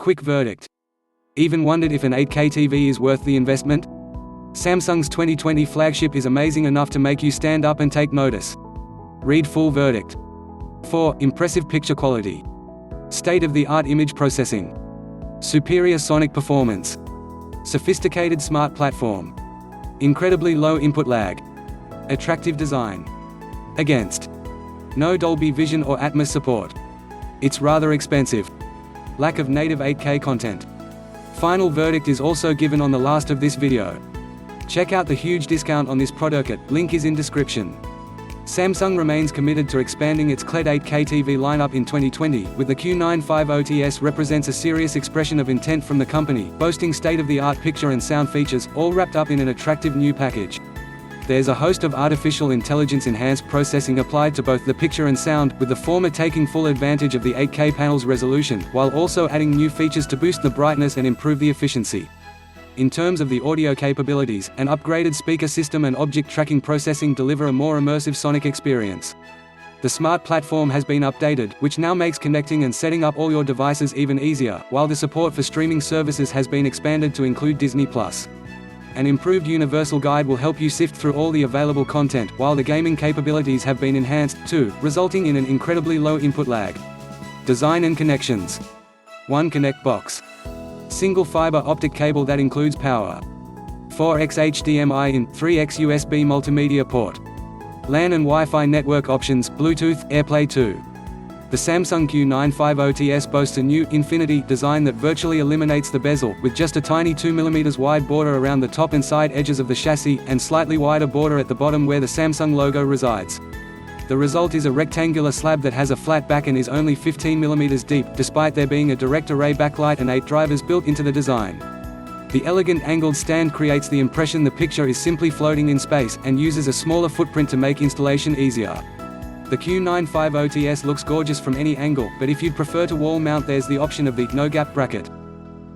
Quick verdict. Even wondered if an 8K TV is worth the investment? Samsung's 2020 flagship is amazing enough to make you stand up and take notice. Read full verdict. 4. Impressive picture quality. State-of-the-art image processing. Superior sonic performance. Sophisticated smart platform. Incredibly low input lag. Attractive design. Against. No Dolby Vision or Atmos support. It's rather expensive. Lack of native 8K content. Final verdict is also given on the last of this video. Check out the huge discount on this product at, link is in description. Samsung remains committed to expanding its Qled 8K TV lineup in 2020, with the Q950TS represents a serious expression of intent from the company, boasting state-of-the-art picture and sound features, all wrapped up in an attractive new package. There's a host of artificial intelligence-enhanced processing applied to both the picture and sound, with the former taking full advantage of the 8K panel's resolution, while also adding new features to boost the brightness and improve the efficiency. In terms of the audio capabilities, an upgraded speaker system and object tracking processing deliver a more immersive sonic experience. The smart platform has been updated, which now makes connecting and setting up all your devices even easier, while the support for streaming services has been expanded to include Disney+. An improved universal guide will help you sift through all the available content, while the gaming capabilities have been enhanced, too, resulting in an incredibly low input lag. Design and connections. 1 Connect box. Single fiber optic cable that includes power. 4x HDMI in, 3x USB multimedia port. LAN and Wi-Fi network options, Bluetooth, AirPlay 2. The Samsung Q950TS boasts a new, infinity design that virtually eliminates the bezel, with just a tiny 2mm wide border around the top and side edges of the chassis, and slightly wider border at the bottom where the Samsung logo resides. The result is a rectangular slab that has a flat back and is only 15mm deep, despite there being a direct array backlight and 8 drivers built into the design. The elegant angled stand creates the impression the picture is simply floating in space, and uses a smaller footprint to make installation easier. The Q950TS looks gorgeous from any angle, but if you'd prefer to wall mount, there's the option of the no-gap bracket.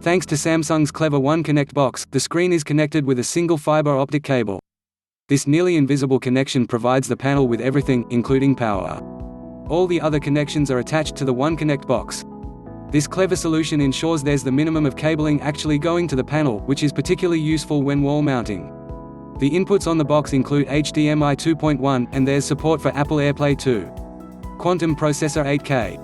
Thanks to Samsung's clever 1 Connect box, the screen is connected with a single fiber optic cable. This nearly invisible connection provides the panel with everything, including power. All the other connections are attached to the 1 Connect box. This clever solution ensures there's the minimum of cabling actually going to the panel, which is particularly useful when wall mounting. The inputs on the box include HDMI 2.1, and there's support for Apple AirPlay 2. Quantum processor 8K.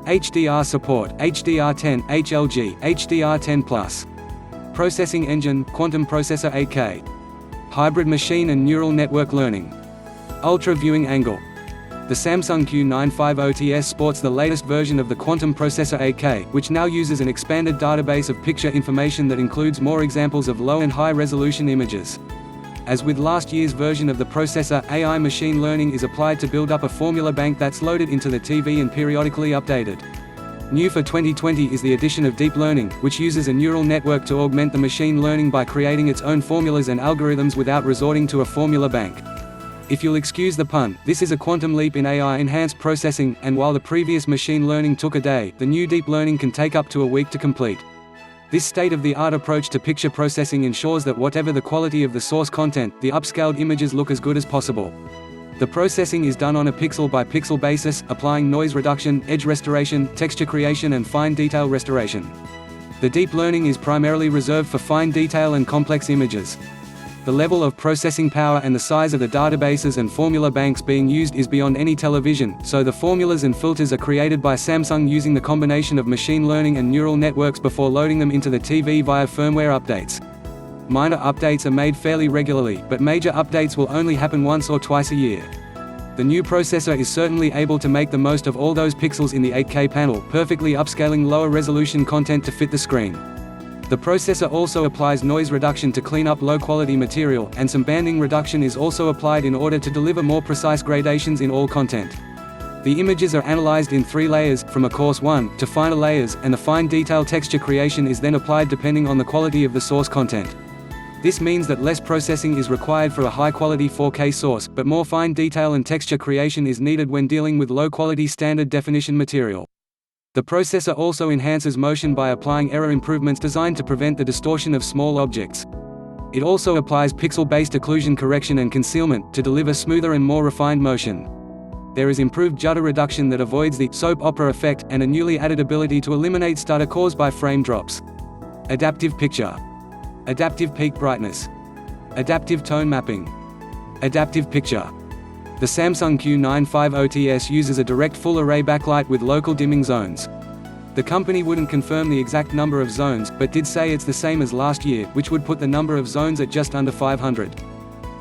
HDR support, HDR10, HLG, HDR10+. Processing engine, quantum processor 8K. Hybrid machine and neural network learning. Ultra viewing angle. The Samsung Q950TS sports the latest version of the quantum processor 8K, which now uses an expanded database of picture information that includes more examples of low and high resolution images. As with last year's version of the processor, AI machine learning is applied to build up a formula bank that's loaded into the TV and periodically updated. New for 2020 is the addition of deep learning, which uses a neural network to augment the machine learning by creating its own formulas and algorithms without resorting to a formula bank. If you'll excuse the pun, this is a quantum leap in AI-enhanced processing, and while the previous machine learning took a day, the new deep learning can take up to a week to complete. This state-of-the-art approach to picture processing ensures that whatever the quality of the source content, the upscaled images look as good as possible. The processing is done on a pixel-by-pixel basis, applying noise reduction, edge restoration, texture creation and fine detail restoration. The deep learning is primarily reserved for fine detail and complex images. The level of processing power and the size of the databases and formula banks being used is beyond any television, so the formulas and filters are created by Samsung using the combination of machine learning and neural networks before loading them into the TV via firmware updates. Minor updates are made fairly regularly, but major updates will only happen once or twice a year. The new processor is certainly able to make the most of all those pixels in the 8K panel, perfectly upscaling lower resolution content to fit the screen. The processor also applies noise reduction to clean up low-quality material, and some banding reduction is also applied in order to deliver more precise gradations in all content. The images are analyzed in 3 layers, from a coarse 1 to finer layers, and the fine detail texture creation is then applied depending on the quality of the source content. This means that less processing is required for a high-quality 4K source, but more fine detail and texture creation is needed when dealing with low-quality standard definition material. The processor also enhances motion by applying error improvements designed to prevent the distortion of small objects. It also applies pixel-based occlusion correction and concealment, to deliver smoother and more refined motion. There is improved judder reduction that avoids the soap opera effect, and a newly added ability to eliminate stutter caused by frame drops. Adaptive picture. Adaptive peak brightness. Adaptive tone mapping. Adaptive picture. The Samsung Q950TS uses a direct full-array backlight with local dimming zones. The company wouldn't confirm the exact number of zones, but did say it's the same as last year, which would put the number of zones at just under 500.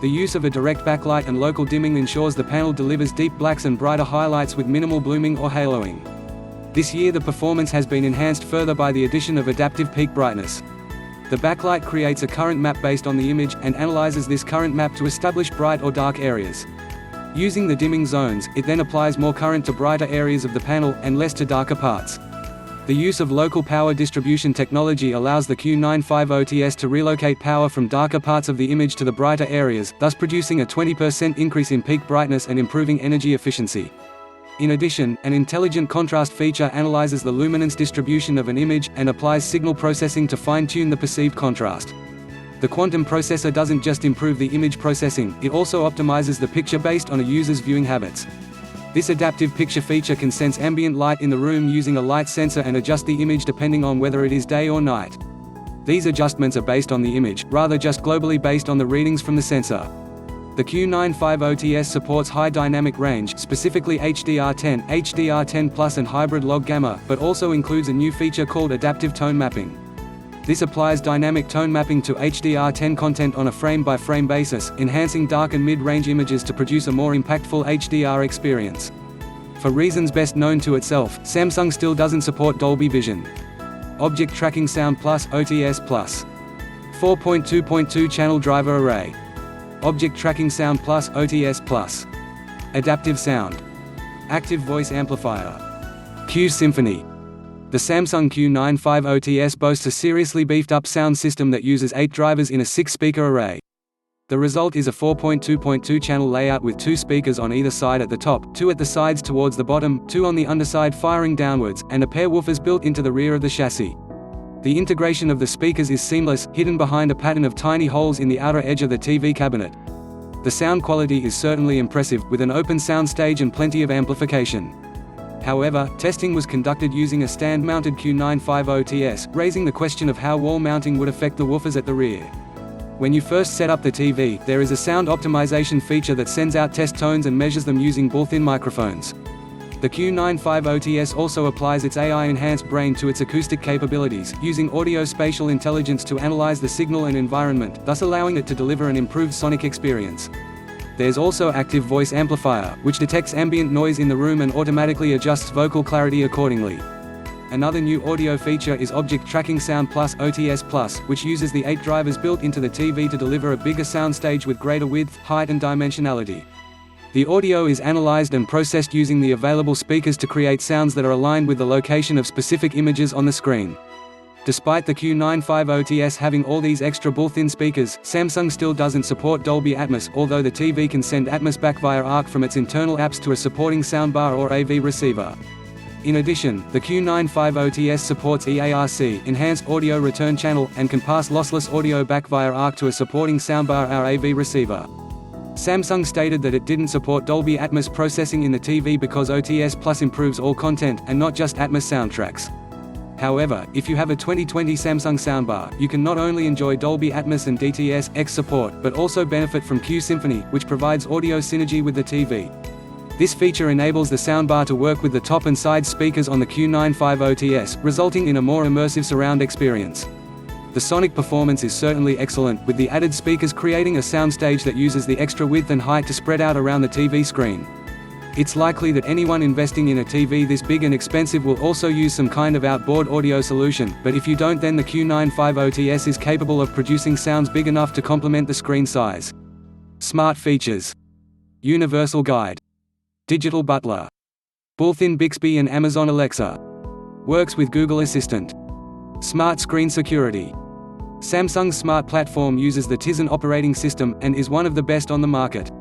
The use of a direct backlight and local dimming ensures the panel delivers deep blacks and brighter highlights with minimal blooming or haloing. This year the performance has been enhanced further by the addition of adaptive peak brightness. The backlight creates a current map based on the image, and analyzes this current map to establish bright or dark areas. Using the dimming zones, it then applies more current to brighter areas of the panel, and less to darker parts. The use of local power distribution technology allows the Q950TS to relocate power from darker parts of the image to the brighter areas, thus producing a 20% increase in peak brightness and improving energy efficiency. In addition, an intelligent contrast feature analyzes the luminance distribution of an image, and applies signal processing to fine-tune the perceived contrast. The quantum processor doesn't just improve the image processing, it also optimizes the picture based on a user's viewing habits. This adaptive picture feature can sense ambient light in the room using a light sensor and adjust the image depending on whether it is day or night. These adjustments are based on the image, rather just globally based on the readings from the sensor. The Q950TS supports high dynamic range, specifically HDR10, HDR10+, and hybrid log gamma, but also includes a new feature called adaptive tone mapping. This applies dynamic tone mapping to HDR10 content on a frame-by-frame basis, enhancing dark and mid-range images to produce a more impactful HDR experience. For reasons best known to itself, Samsung still doesn't support Dolby Vision. Object Tracking Sound Plus (OTS Plus). 4.2.2 channel driver array. Object Tracking Sound Plus (OTS Plus). Adaptive sound. Active voice amplifier. Q Symphony. The Samsung Q950TS boasts a seriously beefed-up sound system that uses 8 drivers in a 6-speaker array. The result is a 4.2.2 channel layout with 2 speakers on either side at the top, 2 at the sides towards the bottom, 2 on the underside firing downwards, and a pair woofers built into the rear of the chassis. The integration of the speakers is seamless, hidden behind a pattern of tiny holes in the outer edge of the TV cabinet. The sound quality is certainly impressive, with an open soundstage and plenty of amplification. However, testing was conducted using a stand-mounted Q950TS, raising the question of how wall mounting would affect the woofers at the rear. When you first set up the TV, there is a sound optimization feature that sends out test tones and measures them using built-in microphones. The Q950TS also applies its AI-enhanced brain to its acoustic capabilities, using audio-spatial intelligence to analyze the signal and environment, thus allowing it to deliver an improved sonic experience. There's also active voice amplifier, which detects ambient noise in the room and automatically adjusts vocal clarity accordingly. Another new audio feature is Object Tracking Sound Plus (OTS Plus), which uses the 8 drivers built into the TV to deliver a bigger soundstage with greater width, height and dimensionality. The audio is analyzed and processed using the available speakers to create sounds that are aligned with the location of specific images on the screen. Despite the Q950TS having all these extra built-in speakers, Samsung still doesn't support Dolby Atmos, although the TV can send Atmos back via ARC from its internal apps to a supporting soundbar or AV receiver. In addition, the Q950TS supports EARC, Enhanced Audio Return Channel, and can pass lossless audio back via ARC to a supporting soundbar or AV receiver. Samsung stated that it didn't support Dolby Atmos processing in the TV because OTS Plus improves all content, and not just Atmos soundtracks. However, if you have a 2020 Samsung soundbar, you can not only enjoy Dolby Atmos and DTS-X support, but also benefit from Q Symphony, which provides audio synergy with the TV. This feature enables the soundbar to work with the top and side speakers on the Q950TS, resulting in a more immersive surround experience. The sonic performance is certainly excellent, with the added speakers creating a soundstage that uses the extra width and height to spread out around the TV screen. It's likely that anyone investing in a TV this big and expensive will also use some kind of outboard audio solution, but if you don't, then the Q950TS is capable of producing sounds big enough to complement the screen size. Smart features. Universal guide. Digital butler. Built-in Bixby and Amazon Alexa. Works with Google Assistant. Smart screen security. Samsung's smart platform uses the Tizen operating system, and is one of the best on the market.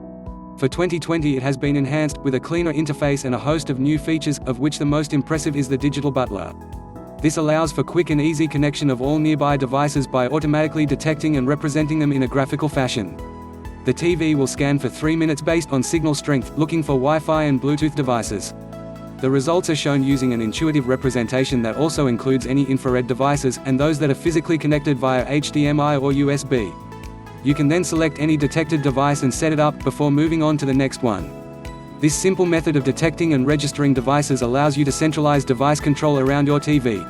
For 2020 it has been enhanced, with a cleaner interface and a host of new features, of which the most impressive is the digital butler. This allows for quick and easy connection of all nearby devices by automatically detecting and representing them in a graphical fashion. The TV will scan for 3 minutes based on signal strength, looking for Wi-Fi and Bluetooth devices. The results are shown using an intuitive representation that also includes any infrared devices, and those that are physically connected via HDMI or USB. You can then select any detected device and set it up, before moving on to the next one. This simple method of detecting and registering devices allows you to centralize device control around your TV.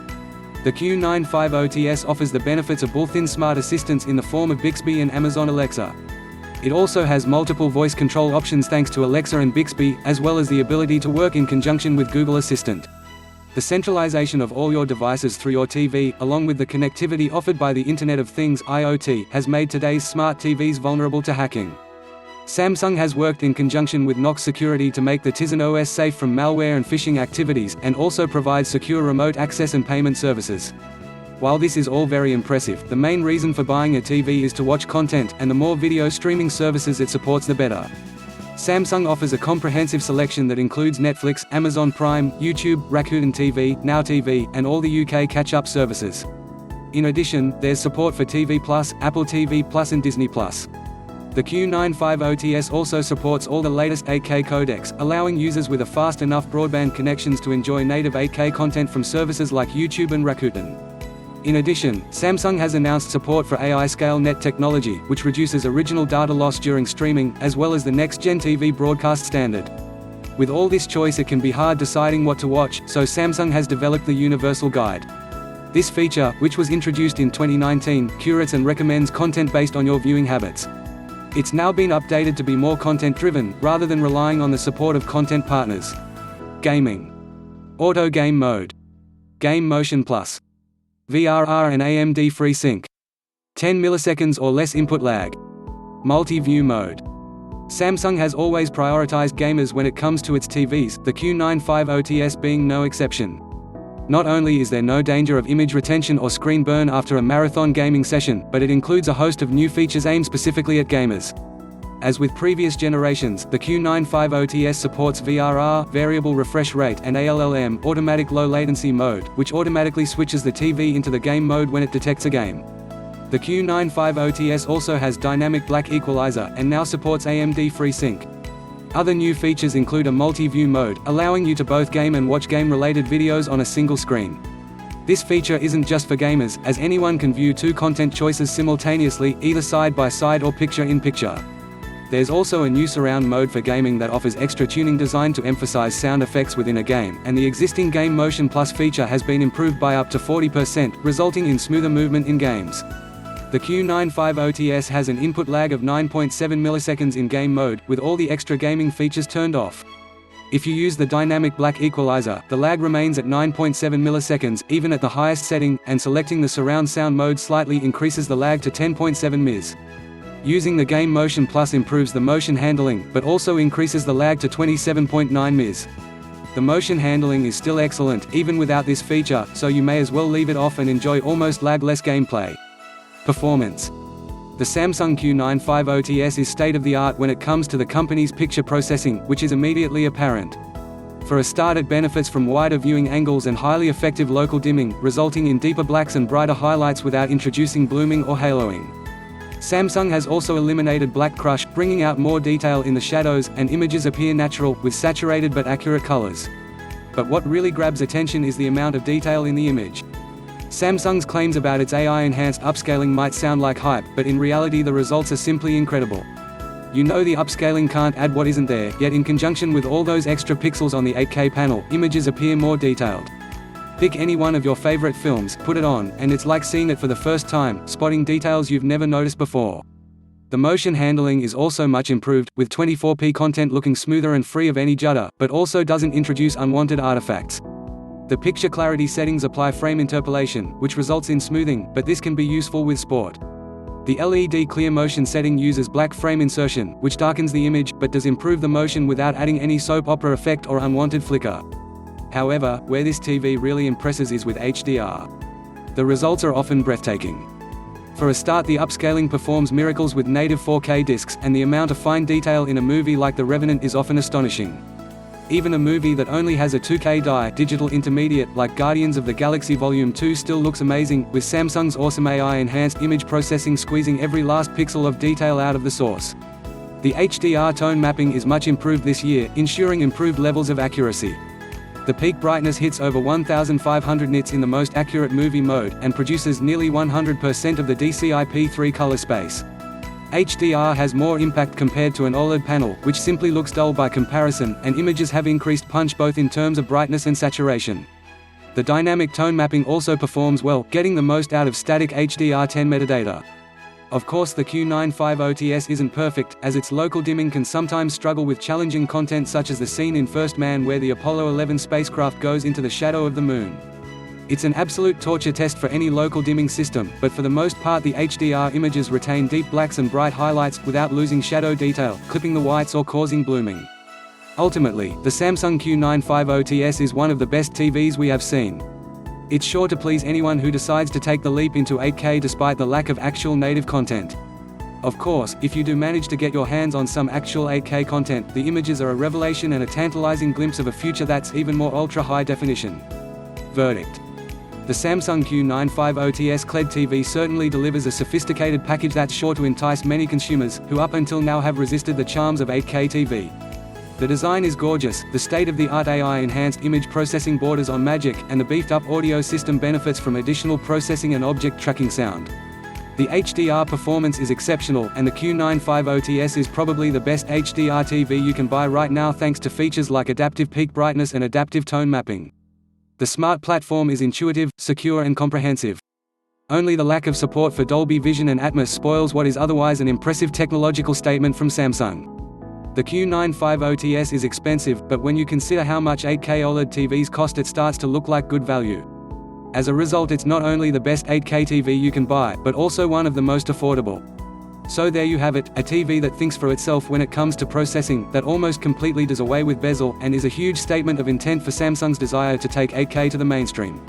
The Q950TS offers the benefits of built-in smart assistants in the form of Bixby and Amazon Alexa. It also has multiple voice control options thanks to Alexa and Bixby, as well as the ability to work in conjunction with Google Assistant. The centralization of all your devices through your TV, along with the connectivity offered by the Internet of Things (IoT), has made today's smart TVs vulnerable to hacking. Samsung has worked in conjunction with Knox Security to make the Tizen OS safe from malware and phishing activities, and also provides secure remote access and payment services. While this is all very impressive, the main reason for buying a TV is to watch content, and the more video streaming services it supports the better. Samsung offers a comprehensive selection that includes Netflix, Amazon Prime, YouTube, Rakuten TV, Now TV, and all the UK catch-up services. In addition, there's support for TV+, Apple TV+, and Disney+. The Q950TS also supports all the latest 8K codecs, allowing users with a fast enough broadband connections to enjoy native 8K content from services like YouTube and Rakuten. In addition, Samsung has announced support for AI ScaleNet technology, which reduces original data loss during streaming, as well as the next-gen TV broadcast standard. With all this choice, it can be hard deciding what to watch, so Samsung has developed the Universal Guide. This feature, which was introduced in 2019, curates and recommends content based on your viewing habits. It's now been updated to be more content-driven, rather than relying on the support of content partners. Gaming. Auto Game Mode. Game Motion Plus. VRR and AMD FreeSync. 10 milliseconds or less input lag. Multi-view mode. Samsung has always prioritized gamers when it comes to its TVs, the Q950TS being no exception. Not only is there no danger of image retention or screen burn after a marathon gaming session, but it includes a host of new features aimed specifically at gamers. As with previous generations, the Q950TS supports VRR, variable refresh rate, and ALLM, automatic low latency mode, which automatically switches the TV into the game mode when it detects a game. The Q950TS also has dynamic black equalizer, and now supports AMD FreeSync. Other new features include a multi-view mode, allowing you to both game and watch game-related videos on a single screen. This feature isn't just for gamers, as anyone can view two content choices simultaneously, either side by side or picture-in-picture. There's also a new surround mode for gaming that offers extra tuning designed to emphasize sound effects within a game, and the existing Game Motion Plus feature has been improved by up to 40%, resulting in smoother movement in games. The Q950TS has an input lag of 9.7 milliseconds in game mode, with all the extra gaming features turned off. If you use the dynamic black equalizer, the lag remains at 9.7 milliseconds, even at the highest setting, and selecting the surround sound mode slightly increases the lag to 10.7 ms. Using the Game Motion Plus improves the motion handling, but also increases the lag to 27.9 ms. The motion handling is still excellent, even without this feature, so you may as well leave it off and enjoy almost lag-less gameplay. Performance. The Samsung Q950TS is state-of-the-art when it comes to the company's picture processing, which is immediately apparent. For a start, it benefits from wider viewing angles and highly effective local dimming, resulting in deeper blacks and brighter highlights without introducing blooming or haloing. Samsung has also eliminated black crush, bringing out more detail in the shadows, and images appear natural, with saturated but accurate colors. But what really grabs attention is the amount of detail in the image. Samsung's claims about its AI-enhanced upscaling might sound like hype, but in reality the results are simply incredible. You know the upscaling can't add what isn't there, yet in conjunction with all those extra pixels on the 8K panel, images appear more detailed. Pick any one of your favorite films, put it on, and it's like seeing it for the first time, spotting details you've never noticed before. The motion handling is also much improved, with 24p content looking smoother and free of any judder, but also doesn't introduce unwanted artifacts. The picture clarity settings apply frame interpolation, which results in smoothing, but this can be useful with sport. The LED clear motion setting uses black frame insertion, which darkens the image, but does improve the motion without adding any soap opera effect or unwanted flicker. However, where this TV really impresses is with HDR. The results are often breathtaking. For a start, the upscaling performs miracles with native 4K discs, and the amount of fine detail in a movie like The Revenant is often astonishing. Even a movie that only has a 2K digital intermediate, like Guardians of the Galaxy Volume 2, still looks amazing, with Samsung's awesome AI-enhanced image processing squeezing every last pixel of detail out of the source. The HDR tone mapping is much improved this year, ensuring improved levels of accuracy. The peak brightness hits over 1500 nits in the most accurate movie mode, and produces nearly 100% of the DCI-P3 color space. HDR has more impact compared to an OLED panel, which simply looks dull by comparison, and images have increased punch both in terms of brightness and saturation. The dynamic tone mapping also performs well, getting the most out of static HDR10 metadata. Of course, the Q950TS isn't perfect, as its local dimming can sometimes struggle with challenging content such as the scene in First Man where the Apollo 11 spacecraft goes into the shadow of the Moon. It's an absolute torture test for any local dimming system, but for the most part the HDR images retain deep blacks and bright highlights, without losing shadow detail, clipping the whites or causing blooming. Ultimately, the Samsung Q950TS is one of the best TVs we have seen. It's sure to please anyone who decides to take the leap into 8K despite the lack of actual native content. Of course, if you do manage to get your hands on some actual 8K content, the images are a revelation and a tantalizing glimpse of a future that's even more ultra-high definition. Verdict: the Samsung Q950TS Qled TV certainly delivers a sophisticated package that's sure to entice many consumers, who up until now have resisted the charms of 8K TV. The design is gorgeous, the state-of-the-art AI-enhanced image processing borders on magic, and the beefed-up audio system benefits from additional processing and object tracking sound. The HDR performance is exceptional, and the Q950TS is probably the best HDR TV you can buy right now thanks to features like adaptive peak brightness and adaptive tone mapping. The smart platform is intuitive, secure and comprehensive. Only the lack of support for Dolby Vision and Atmos spoils what is otherwise an impressive technological statement from Samsung. The Q950TS is expensive, but when you consider how much 8K OLED TVs cost, it starts to look like good value. As a result, it's not only the best 8K TV you can buy, but also one of the most affordable. So there you have it, a TV that thinks for itself when it comes to processing, that almost completely does away with bezel, and is a huge statement of intent for Samsung's desire to take 8K to the mainstream.